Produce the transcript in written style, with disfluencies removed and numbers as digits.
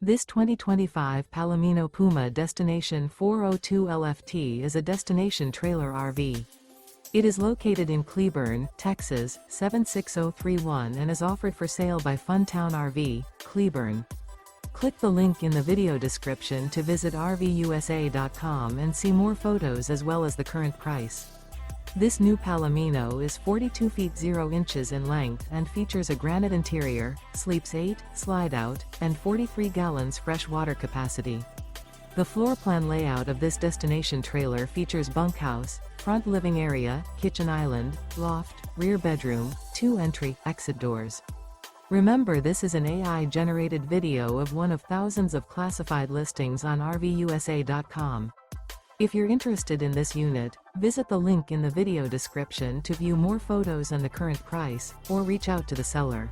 This 2025 Palomino Puma Destination 402 LFT is a destination trailer RV. It is located in Cleburne, Texas, 76031 and is offered for sale by Funtown RV, Cleburne. Click the link in the video description to visit RVUSA.com and see more photos as well as the current price. This new Palomino is 42 feet 0 inches in length and features a granite interior, sleeps 8, slide-out, and 43 gallons fresh water capacity. The floor plan layout of this destination trailer features bunkhouse, front living area, kitchen island, loft, rear bedroom, 2 entry/exit doors. Remember, this is an AI-generated video of one of thousands of classified listings on RVUSA.com. If you're interested in this unit, visit the link in the video description to view more photos and the current price, or reach out to the seller.